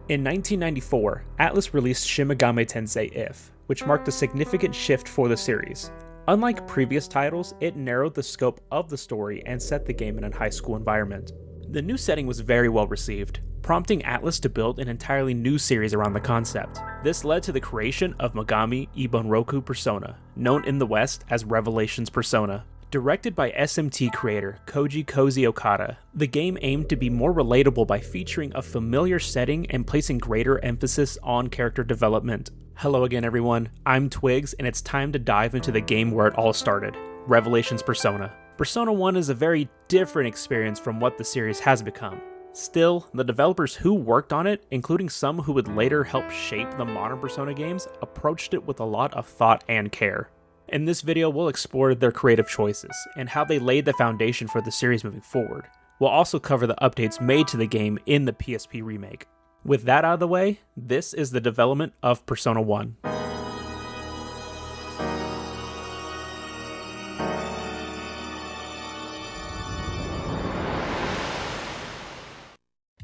In 1994, Atlus released Shin Megami Tensei If, which marked a significant shift for the series. Unlike previous titles, it narrowed the scope of the story and set the game in a high school environment. The new setting was very well received, prompting Atlus to build an entirely new series around the concept. This led to the creation of Megami Ibunroku Persona, known in the West as Revelations Persona. Directed by SMT creator Koji Kozi Okada, the game aimed to be more relatable by featuring a familiar setting and placing greater emphasis on character development. Hello again everyone, I'm Twigs and it's time to dive into the game where it all started, Revelations Persona. Persona 1 is a very different experience from what the series has become. Still, the developers who worked on it, including some who would later help shape the modern Persona games, approached it with a lot of thought and care. In this video, we'll explore their creative choices and how they laid the foundation for the series moving forward. We'll also cover the updates made to the game in the PSP Remake. With that out of the way, this is the development of Persona 1.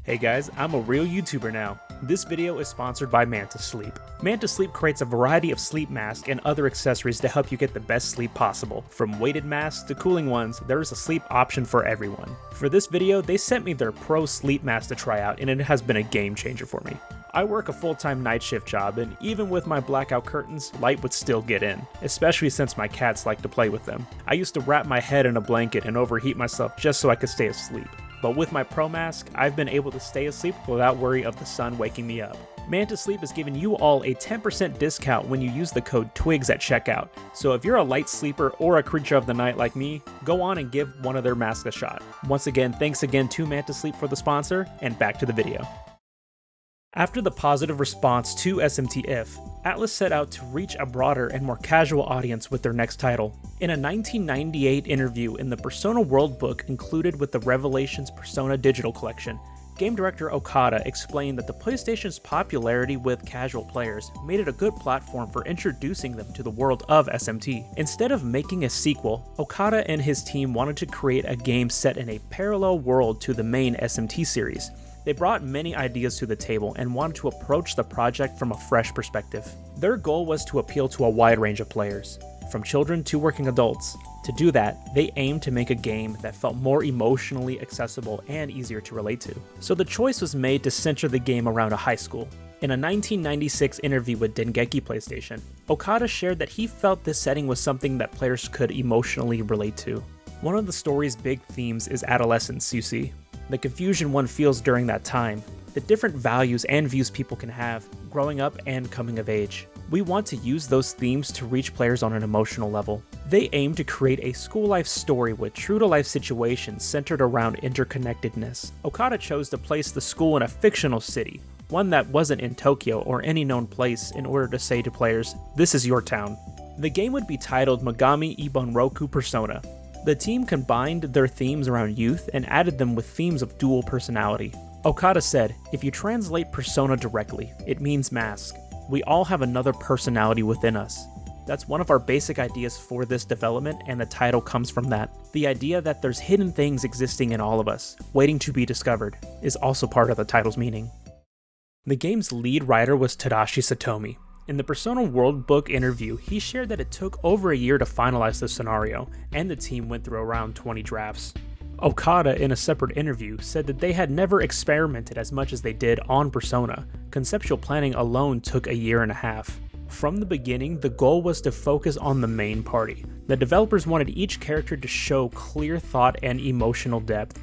Hey guys, I'm a real YouTuber now. This video is sponsored by Mantis Sleep. Mantis Sleep creates a variety of sleep masks and other accessories to help you get the best sleep possible. From weighted masks to cooling ones, there is a sleep option for everyone. For this video, they sent me their Pro Sleep Mask to try out and it has been a game changer for me. I work a full-time night shift job and even with my blackout curtains, light would still get in, especially since my cats like to play with them. I used to wrap my head in a blanket and overheat myself just so I could stay asleep. But with my Pro Mask, I've been able to stay asleep without worry of the sun waking me up. Mantis Sleep is giving you all a 10% discount when you use the code TWIGS at checkout. So if you're a light sleeper or a creature of the night like me, go on and give one of their masks a shot. Once again, thanks again to Mantis Sleep for the sponsor, and back to the video. After the positive response to SMT If, Atlus set out to reach a broader and more casual audience with their next title. In a 1998 interview in the Persona World book included with the Revelations Persona Digital Collection, game director Okada explained that the PlayStation's popularity with casual players made it a good platform for introducing them to the world of SMT. Instead of making a sequel, Okada and his team wanted to create a game set in a parallel world to the main SMT series. They brought many ideas to the table and wanted to approach the project from a fresh perspective. Their goal was to appeal to a wide range of players, from children to working adults. To do that, they aimed to make a game that felt more emotionally accessible and easier to relate to. So the choice was made to center the game around a high school. In a 1996 interview with Dengeki PlayStation, Okada shared that he felt this setting was something that players could emotionally relate to. One of the story's big themes is adolescence, you see. The confusion one feels during that time, the different values and views people can have, growing up and coming of age. We want to use those themes to reach players on an emotional level. They aim to create a school life story with true-to-life situations centered around interconnectedness. Okada chose to place the school in a fictional city, one that wasn't in Tokyo or any known place, in order to say to players, this is your town. The game would be titled Megami Ibunroku Persona. The team combined their themes around youth and added them with themes of dual personality. Okada said, if you translate persona directly, it means mask. We all have another personality within us. That's one of our basic ideas for this development, and the title comes from that. The idea that there's hidden things existing in all of us, waiting to be discovered, is also part of the title's meaning. The game's lead writer was Tadashi Satomi. In the Persona World book interview, he shared that it took over a year to finalize the scenario, and the team went through around 20 drafts. Okada, in a separate interview, said that they had never experimented as much as they did on Persona. Conceptual planning alone took a year and a half. From the beginning, the goal was to focus on the main party. The developers wanted each character to show clear thought and emotional depth.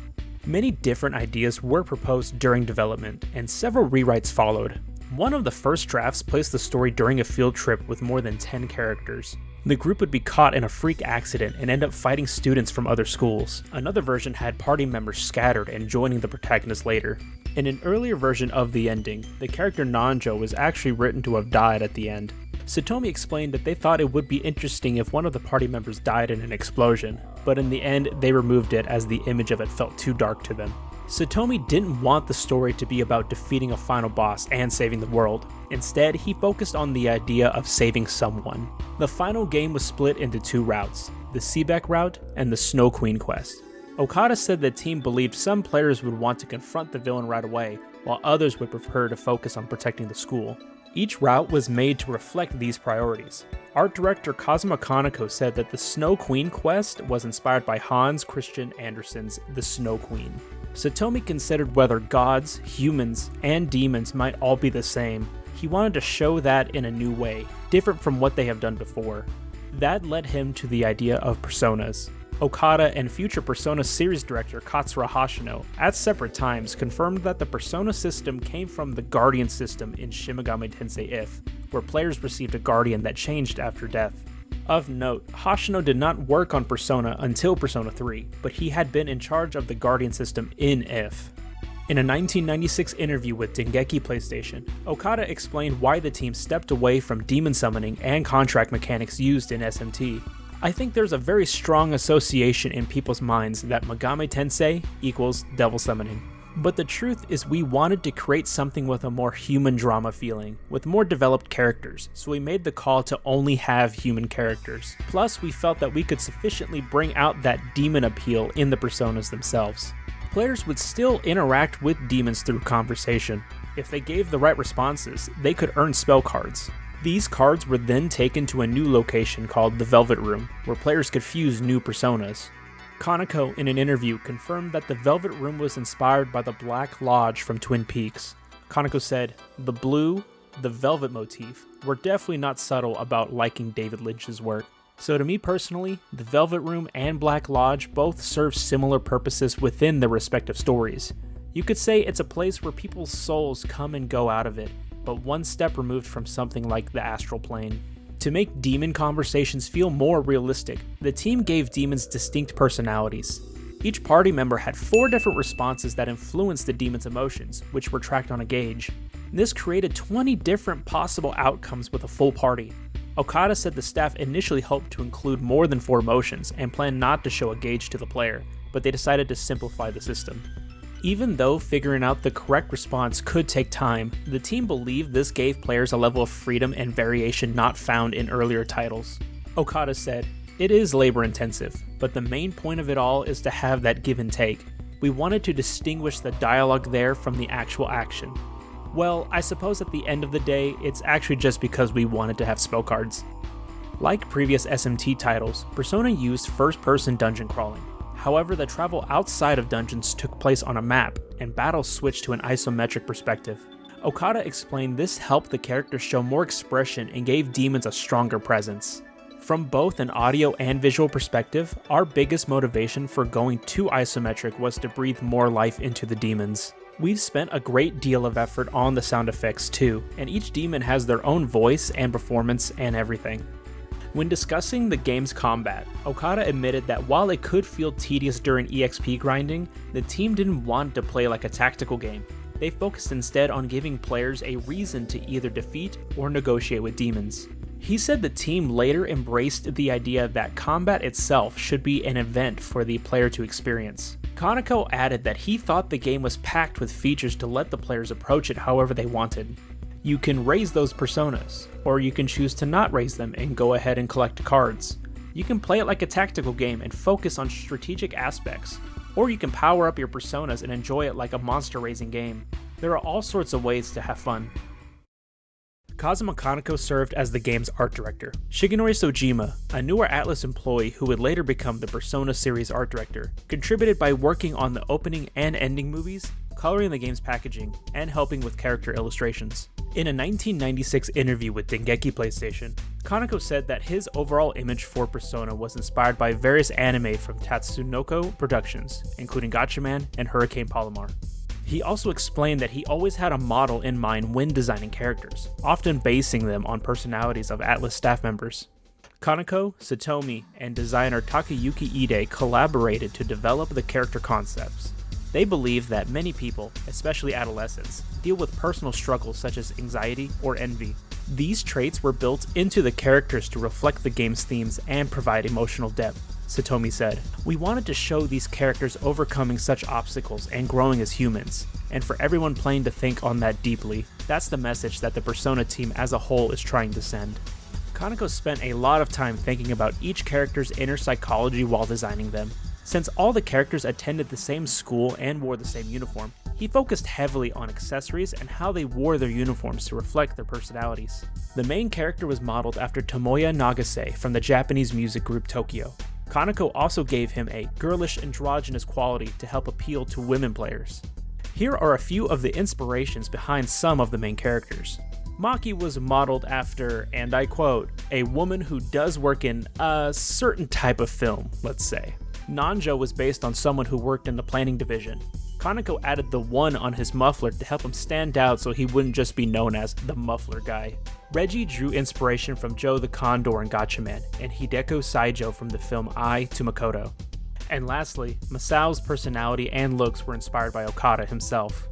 Many different ideas were proposed during development, and several rewrites followed. One of the first drafts placed the story during a field trip with more than 10 characters. The group would be caught in a freak accident and end up fighting students from other schools. Another version had party members scattered and joining the protagonist later. In an earlier version of the ending, the character Nanjo was actually written to have died at the end. Satomi explained that they thought it would be interesting if one of the party members died in an explosion, but in the end they removed it as the image of it felt too dark to them. Satomi didn't want the story to be about defeating a final boss and saving the world. Instead, he focused on the idea of saving someone. The final game was split into two routes, the Seebeck route and the Snow Queen quest. Okada said the team believed some players would want to confront the villain right away, while others would prefer to focus on protecting the school. Each route was made to reflect these priorities. Art director Kazuma Kaneko said that the Snow Queen quest was inspired by Hans Christian Andersen's The Snow Queen. Satomi considered whether gods, humans, and demons might all be the same. He wanted to show that in a new way, different from what they have done before. That led him to the idea of personas. Okada and future Persona series director Katsura Hoshino, at separate times, confirmed that the Persona system came from the Guardian system in Shin Megami Tensei If, where players received a Guardian that changed after death. Of note, Hoshino did not work on Persona until Persona 3, but he had been in charge of the Guardian system in If. In a 1996 interview with Dengeki PlayStation, Okada explained why the team stepped away from demon summoning and contract mechanics used in SMT. I think there's a very strong association in people's minds that Megami Tensei equals devil summoning. But the truth is we wanted to create something with a more human drama feeling, with more developed characters, so we made the call to only have human characters. Plus, we felt that we could sufficiently bring out that demon appeal in the personas themselves. Players would still interact with demons through conversation. If they gave the right responses, they could earn spell cards. These cards were then taken to a new location called the Velvet Room, where players could fuse new personas. Kaneko, in an interview, confirmed that the Velvet Room was inspired by the Black Lodge from Twin Peaks. Kaneko said, "The blue, the velvet motif, were definitely not subtle about liking David Lynch's work. So to me personally, the Velvet Room and Black Lodge both serve similar purposes within their respective stories. You could say it's a place where people's souls come and go out of it, but one step removed from something like the astral plane." To make demon conversations feel more realistic, the team gave demons distinct personalities. Each party member had 4 different responses that influenced the demon's emotions, which were tracked on a gauge. This created 20 different possible outcomes with a full party. Okada said the staff initially hoped to include more than 4 emotions and planned not to show a gauge to the player, but they decided to simplify the system. Even though figuring out the correct response could take time, the team believed this gave players a level of freedom and variation not found in earlier titles. Okada said, "It is labor intensive, but the main point of it all is to have that give and take. We wanted to distinguish the dialogue there from the actual action. Well, I suppose at the end of the day, it's actually just because we wanted to have spell cards." Like previous SMT titles, Persona used first-person dungeon crawling. However, the travel outside of dungeons took place on a map, and battles switched to an isometric perspective. Okada explained this helped the characters show more expression and gave demons a stronger presence. From both an audio and visual perspective, our biggest motivation for going to isometric was to breathe more life into the demons. We've spent a great deal of effort on the sound effects too, and each demon has their own voice and performance and everything. When discussing the game's combat, Okada admitted that while it could feel tedious during EXP grinding, the team didn't want to play like a tactical game. They focused instead on giving players a reason to either defeat or negotiate with demons. He said the team later embraced the idea that combat itself should be an event for the player to experience. Kaneko added that he thought the game was packed with features to let the players approach it however they wanted. You can raise those personas, or you can choose to not raise them and go ahead and collect cards. You can play it like a tactical game and focus on strategic aspects, or you can power up your personas and enjoy it like a monster raising game. There are all sorts of ways to have fun. Kazuma Kaneko served as the game's art director. Shigenori Sojima, a newer Atlus employee who would later become the Persona series art director, contributed by working on the opening and ending movies, coloring the game's packaging, and helping with character illustrations. In a 1996 interview with Dengeki PlayStation, Kaneko said that his overall image for Persona was inspired by various anime from Tatsunoko Productions, including Gatchaman and Hurricane Palomar. He also explained that he always had a model in mind when designing characters, often basing them on personalities of Atlus staff members. Kaneko, Satomi, and designer Takayuki Ide collaborated to develop the character concepts. They believe that many people, especially adolescents, deal with personal struggles such as anxiety or envy. These traits were built into the characters to reflect the game's themes and provide emotional depth, Satomi said. "We wanted to show these characters overcoming such obstacles and growing as humans, and for everyone playing to think on that deeply. That's the message that the Persona team as a whole is trying to send." Kaneko spent a lot of time thinking about each character's inner psychology while designing them. Since all the characters attended the same school and wore the same uniform, he focused heavily on accessories and how they wore their uniforms to reflect their personalities. The main character was modeled after Tomoya Nagase from the Japanese music group Tokyo. Kaneko also gave him a girlish androgynous quality to help appeal to women players. Here are a few of the inspirations behind some of the main characters. Maki was modeled after, and I quote, a woman who does work in a certain type of film, let's say. Nanjo was based on someone who worked in the planning division. Kaneko added the 1 on his muffler to help him stand out so he wouldn't just be known as the muffler guy. Reggie drew inspiration from Joe the Condor in Gatchaman, and Hideko Saijo from the film Eye to Makoto. And lastly, Masao's personality and looks were inspired by Okada himself.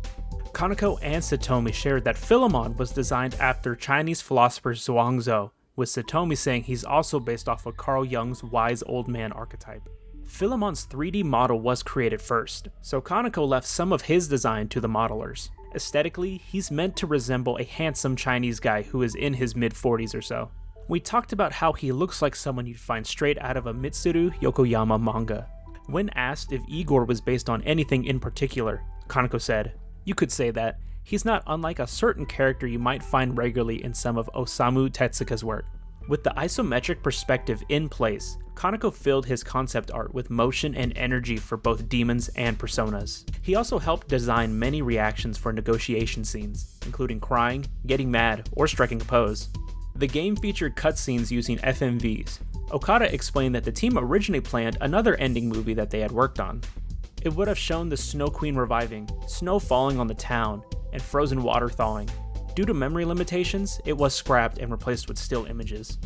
Kaneko and Satomi shared that Philemon was designed after Chinese philosopher Zhuangzi, with Satomi saying he's also based off of Carl Jung's wise old man archetype. Philemon's 3D model was created first, so Kaneko left some of his design to the modelers. Aesthetically, he's meant to resemble a handsome Chinese guy who is in his mid-40s or so. We talked about how he looks like someone you'd find straight out of a Mitsuru Yokoyama manga. When asked if Igor was based on anything in particular, Kaneko said, "You could say that. He's not unlike a certain character you might find regularly in some of Osamu Tezuka's work." With the isometric perspective in place, Kaneko filled his concept art with motion and energy for both demons and personas. He also helped design many reactions for negotiation scenes, including crying, getting mad, or striking a pose. The game featured cutscenes using FMVs. Okada explained that the team originally planned another ending movie that they had worked on. It would have shown the Snow Queen reviving, snow falling on the town, and frozen water thawing. Due to memory limitations, it was scrapped and replaced with still images.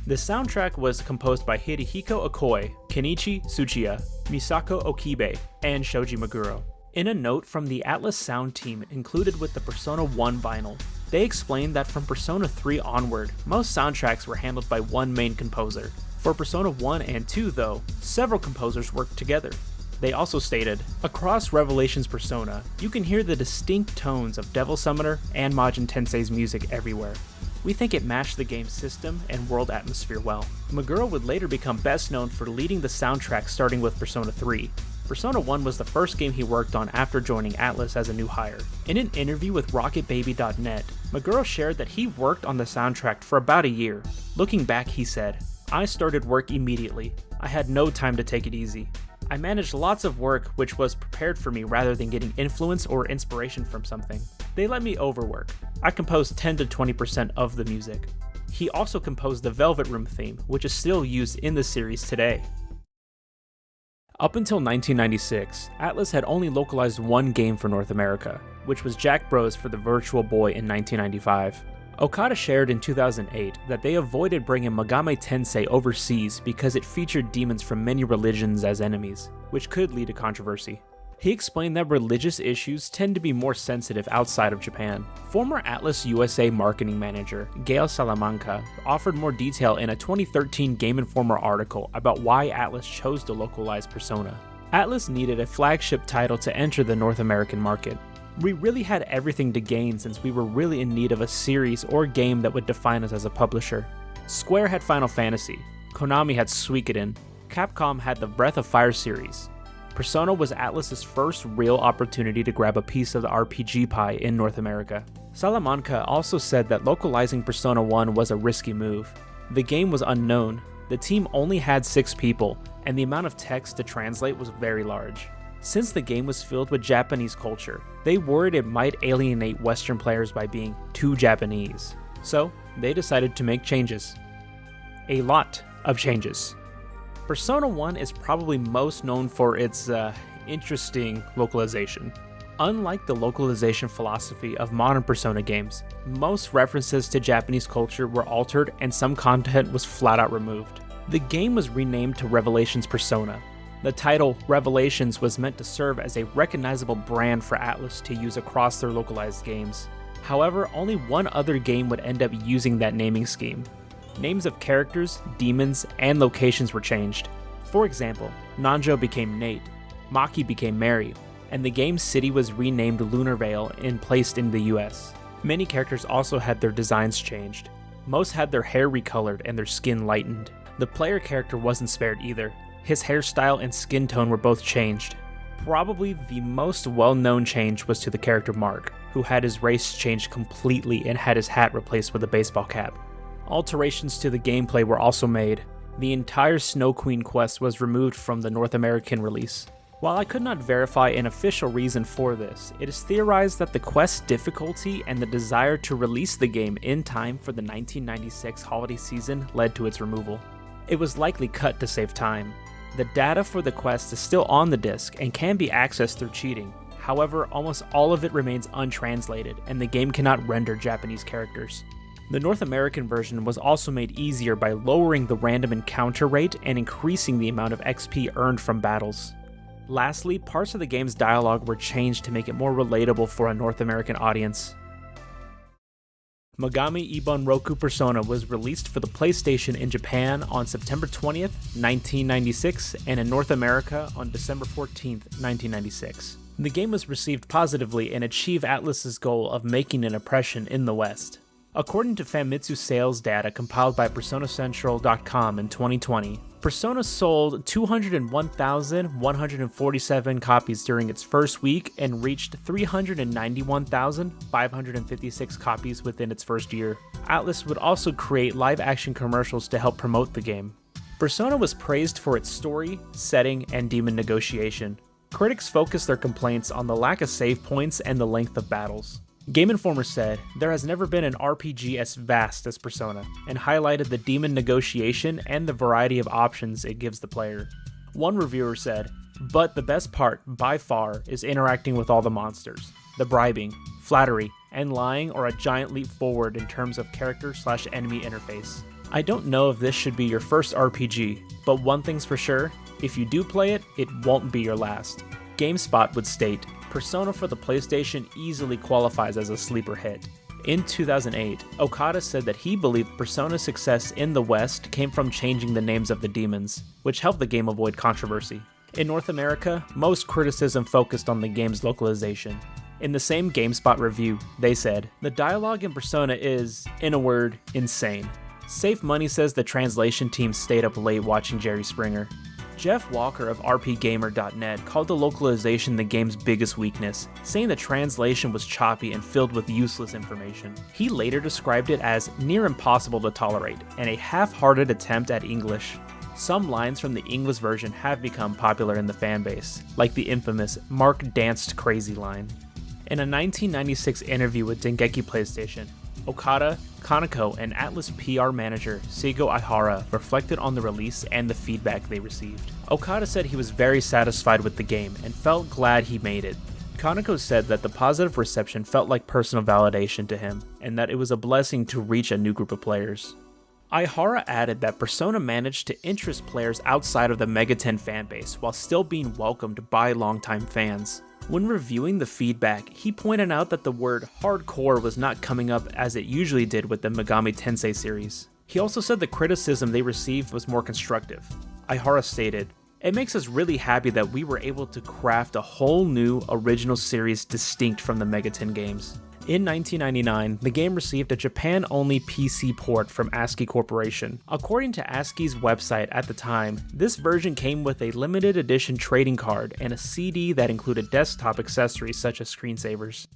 The soundtrack was composed by Hidehiko Okoi, Kenichi Tsuchiya, Misako Okibe, and Shoji Meguro. In a note from the Atlus sound team included with the Persona 1 vinyl, they explained that from Persona 3 onward, most soundtracks were handled by one main composer. For Persona 1 and 2 though, several composers worked together. They also stated, across Revelation's Persona, you can hear the distinct tones of Devil Summoner and Majin Tensei's music everywhere. We think it matched the game's system and world atmosphere well. Meguro would later become best known for leading the soundtrack starting with Persona 3. Persona 1 was the first game he worked on after joining Atlus as a new hire. In an interview with RocketBaby.net, Meguro shared that he worked on the soundtrack for about a year. Looking back, he said, "I started work immediately. I had no time to take it easy. I managed lots of work which was prepared for me rather than getting influence or inspiration from something. They let me overwork. I composed 10 to 20% of the music." He also composed the Velvet Room theme, which is still used in the series today. Up until 1996, Atlus had only localized one game for North America, which was Jack Bros for the Virtual Boy in 1995. Okada shared in 2008 that they avoided bringing Megami Tensei overseas because it featured demons from many religions as enemies, which could lead to controversy. He explained that religious issues tend to be more sensitive outside of Japan. Former Atlus USA marketing manager Gail Salamanca offered more detail in a 2013 Game Informer article about why Atlus chose to localize Persona. Atlus needed a flagship title to enter the North American market. We really had everything to gain since we were really in need of a series or game that would define us as a publisher. Square had Final Fantasy, Konami had Suikoden, Capcom had the Breath of Fire series. Persona was Atlus's first real opportunity to grab a piece of the RPG pie in North America. Salamanca also said that localizing Persona 1 was a risky move. The game was unknown, the team only had 6 people, and the amount of text to translate was very large. Since the game was filled with Japanese culture, they worried it might alienate Western players by being too Japanese. So, they decided to make changes. A lot of changes. Persona 1 is probably most known for its interesting localization. Unlike the localization philosophy of modern Persona games, most references to Japanese culture were altered and some content was flat out removed. The game was renamed to Revelation's Persona. The title, Revelations, was meant to serve as a recognizable brand for Atlus to use across their localized games. However, only one other game would end up using that naming scheme. Names of characters, demons, and locations were changed. For example, Nanjo became Nate, Maki became Mary, and the game's city was renamed Lunarvale and placed in the US. Many characters also had their designs changed. Most had their hair recolored and their skin lightened. The player character wasn't spared either. His hairstyle and skin tone were both changed. Probably the most well-known change was to the character Mark, who had his race changed completely and had his hat replaced with a baseball cap. Alterations to the gameplay were also made. The entire Snow Queen quest was removed from the North American release. While I could not verify an official reason for this, it is theorized that the quest's difficulty and the desire to release the game in time for the 1996 holiday season led to its removal. It was likely cut to save time. The data for the quest is still on the disc and can be accessed through cheating. However, almost all of it remains untranslated, and the game cannot render Japanese characters. The North American version was also made easier by lowering the random encounter rate and increasing the amount of XP earned from battles. Lastly, parts of the game's dialogue were changed to make it more relatable for a North American audience. Megami Ibunroku Persona was released for the PlayStation in Japan on September 20th, 1996, and in North America on December 14th, 1996. The game was received positively and achieved Atlus's goal of making an impression in the West. According to Famitsu sales data compiled by PersonaCentral.com in 2020, Persona sold 201,147 copies during its first week and reached 391,556 copies within its first year. Atlus would also create live-action commercials to help promote the game. Persona was praised for its story, setting, and demon negotiation. Critics focused their complaints on the lack of save points and the length of battles. Game Informer said, "There has never been an RPG as vast as Persona," and highlighted the demon negotiation and the variety of options it gives the player. One reviewer said, "But the best part, by far, is interacting with all the monsters. The bribing, flattery, and lying are a giant leap forward in terms of character/enemy interface. I don't know if this should be your first RPG, but one thing's for sure, if you do play it, it won't be your last." GameSpot would state, "Persona for the PlayStation easily qualifies as a sleeper hit." In 2008, Okada said that he believed Persona's success in the West came from changing the names of the demons, which helped the game avoid controversy. In North America, most criticism focused on the game's localization. In the same GameSpot review, they said, "The dialogue in Persona is, in a word, insane." Safe Money says the translation team stayed up late watching Jerry Springer. Jeff Walker of rpgamer.net called the localization the game's biggest weakness, saying the translation was choppy and filled with useless information. He later described it as near impossible to tolerate and a half-hearted attempt at English. Some lines from the English version have become popular in the fanbase, like the infamous "Mark danced crazy" line. In a 1996 interview with Dengeki PlayStation, Okada, Kaneko, and Atlus PR manager Seigo Ihara reflected on the release and the feedback they received. Okada said he was very satisfied with the game and felt glad he made it. Kaneko said that the positive reception felt like personal validation to him, and that it was a blessing to reach a new group of players. Ihara added that Persona managed to interest players outside of the Megaten fanbase while still being welcomed by longtime fans. When reviewing the feedback, he pointed out that the word hardcore was not coming up as it usually did with the Megami Tensei series. He also said the criticism they received was more constructive. Ihara stated, "It makes us really happy that we were able to craft a whole new, original series distinct from the Megaten games." In 1999, the game received a Japan-only PC port from ASCII Corporation. According to ASCII's website at the time, this version came with a limited edition trading card and a CD that included desktop accessories such as screensavers.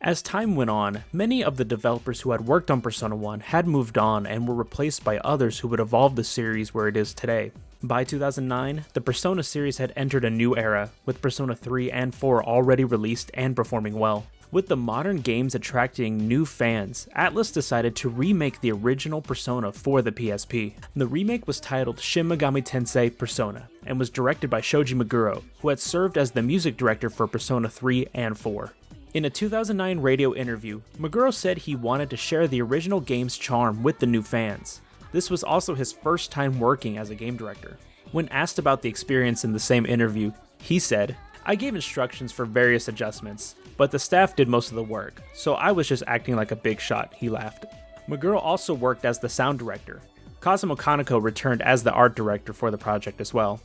As time went on, many of the developers who had worked on Persona 1 had moved on and were replaced by others who would evolve the series where it is today. By 2009, the Persona series had entered a new era, with Persona 3 and 4 already released and performing well. With the modern games attracting new fans, Atlus decided to remake the original Persona for the PSP. The remake was titled Shin Megami Tensei Persona, and was directed by Shoji Meguro, who had served as the music director for Persona 3 and 4. In a 2009 radio interview, Meguro said he wanted to share the original game's charm with the new fans. This was also his first time working as a game director. When asked about the experience in the same interview, he said, "I gave instructions for various adjustments, but the staff did most of the work, so I was just acting like a big shot," he laughed. Meguro also worked as the sound director. Kazuma Kaneko returned as the art director for the project as well.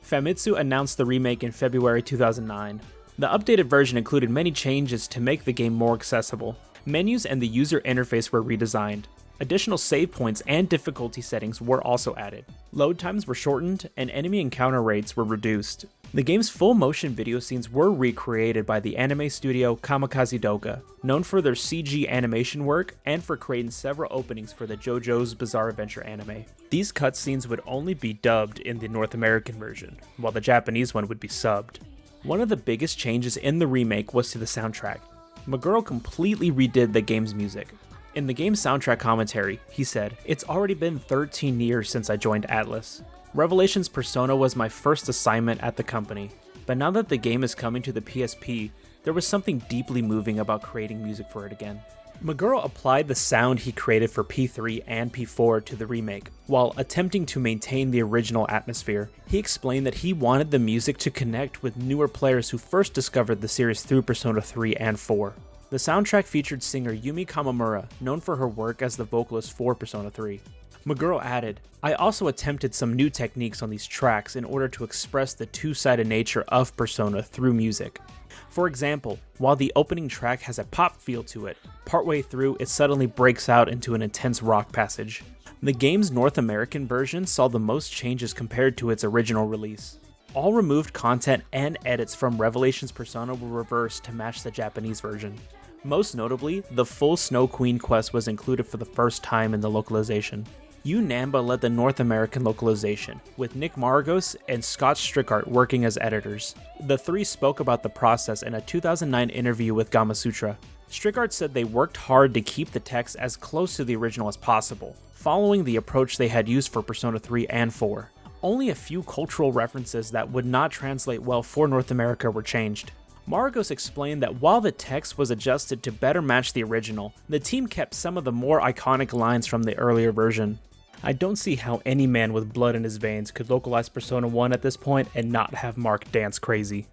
Famitsu announced the remake in February 2009. The updated version included many changes to make the game more accessible. Menus and the user interface were redesigned. Additional save points and difficulty settings were also added. Load times were shortened, and enemy encounter rates were reduced. The game's full motion video scenes were recreated by the anime studio Kamikaze Doga, known for their CG animation work and for creating several openings for the JoJo's Bizarre Adventure anime. These cutscenes would only be dubbed in the North American version, while the Japanese one would be subbed. One of the biggest changes in the remake was to the soundtrack. Meguro completely redid the game's music. In the game's soundtrack commentary, he said, "It's already been 13 years since I joined Atlus. Revelations Persona was my first assignment at the company, but now that the game is coming to the PSP, there was something deeply moving about creating music for it again." Meguro applied the sound he created for P3 and P4 to the remake, while attempting to maintain the original atmosphere. He explained that he wanted the music to connect with newer players who first discovered the series through Persona 3 and 4. The soundtrack featured singer Yumi Kamamura, known for her work as the vocalist for Persona 3. Meguro added, "I also attempted some new techniques on these tracks in order to express the two-sided nature of Persona through music. For example, while the opening track has a pop feel to it, partway through it suddenly breaks out into an intense rock passage." The game's North American version saw the most changes compared to its original release. All removed content and edits from Revelations Persona were reversed to match the Japanese version. Most notably, the full Snow Queen quest was included for the first time in the localization. Yu Namba led the North American localization, with Nick Margos and Scott Strickart working as editors. The three spoke about the process in a 2009 interview with Gamasutra. Strickart said they worked hard to keep the text as close to the original as possible, following the approach they had used for Persona 3 and 4. Only a few cultural references that would not translate well for North America were changed. Margos explained that while the text was adjusted to better match the original, the team kept some of the more iconic lines from the earlier version. "I don't see how any man with blood in his veins could localize Persona 1 at this point and not have Mark dance crazy."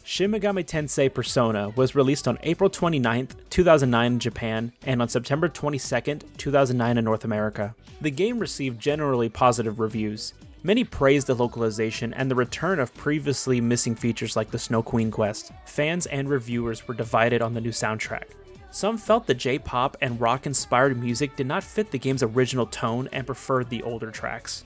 Shin Megami Tensei Persona was released on April 29, 2009 in Japan, and on September 22, 2009 in North America. The game received generally positive reviews. Many praised the localization and the return of previously missing features like the Snow Queen quest. Fans and reviewers were divided on the new soundtrack. Some felt the J-pop and rock-inspired music did not fit the game's original tone and preferred the older tracks.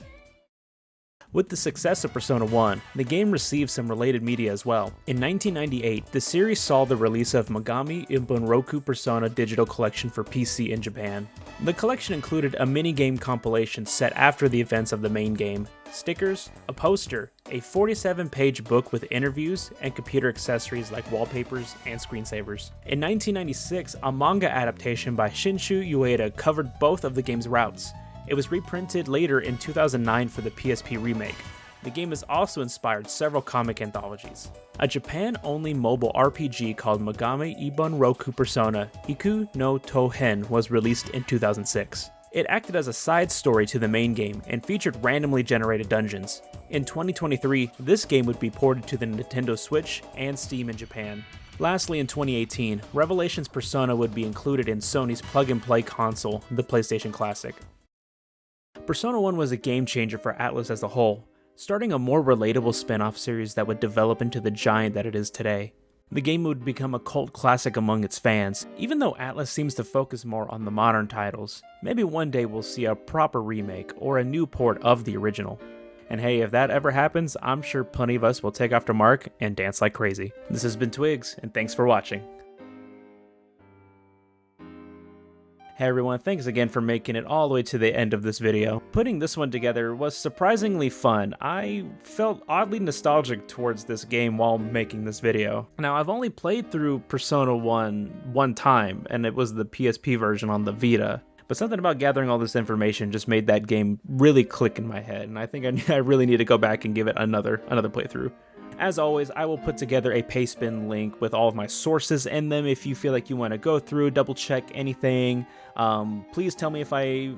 With the success of Persona 1, the game received some related media as well. In 1998, the series saw the release of Megami Ibunroku Persona digital collection for PC in Japan. The collection included a minigame compilation set after the events of the main game, stickers, a poster, a 47-page book with interviews, and computer accessories like wallpapers and screensavers. In 1996, a manga adaptation by Shinshu Ueda covered both of the game's routes. It was reprinted later in 2009 for the PSP Remake. The game has also inspired several comic anthologies. A Japan-only mobile RPG called Megami Ibunroku Persona Iku no Touhen was released in 2006. It acted as a side story to the main game and featured randomly generated dungeons. In 2023, this game would be ported to the Nintendo Switch and Steam in Japan. Lastly, in 2018, Revelations Persona would be included in Sony's plug-and-play console, the PlayStation Classic. Persona 1 was a game changer for Atlus as a whole, starting a more relatable spin-off series that would develop into the giant that it is today. The game would become a cult classic among its fans, even though Atlus seems to focus more on the modern titles. Maybe one day we'll see a proper remake or a new port of the original. And hey, if that ever happens, I'm sure plenty of us will take after Mark and dance like crazy. This has been Twigs, and thanks for watching. Hey everyone, thanks again for making it all the way to the end of this video. Putting this one together was surprisingly fun. I felt oddly nostalgic towards this game while making this video. Now, I've only played through Persona 1 one time, and it was the PSP version on the Vita. But something about gathering all this information just made that game really click in my head, and I think I really need to go back and give it another playthrough. As always, I will put together a pastebin link with all of my sources in them if you feel like you want to go through, double check anything. Please tell me if I,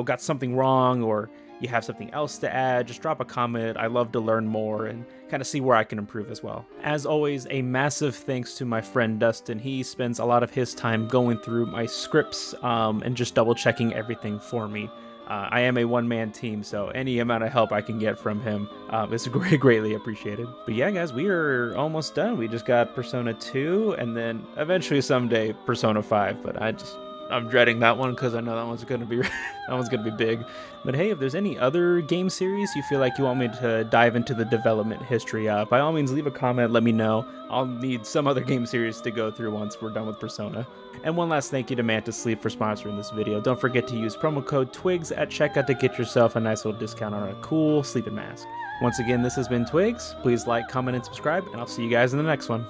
got something wrong or you have something else to add. Just drop a comment. I love to learn more and kind of see where I can improve as well. As always, a massive thanks to my friend Dustin. He spends a lot of his time going through my scripts and just double checking everything for me. I am a one-man team, so any amount of help I can get from him is greatly appreciated. But yeah, guys, we are almost done. We just got Persona 2, and then eventually someday Persona 5, but I'm dreading that one because I know that one's gonna be that one's gonna be big. But hey, if there's any other game series you feel like you want me to dive into the development history of, by all means leave a comment, let me know. I'll need some other game series to go through once we're done with Persona. And one last thank you to Mantis Sleep for sponsoring this video. Don't forget to use promo code TWIGS at checkout to get yourself a nice little discount on a cool sleeping mask. Once again, this has been Twigs. Please like, comment, and subscribe, and I'll see you guys in the next one.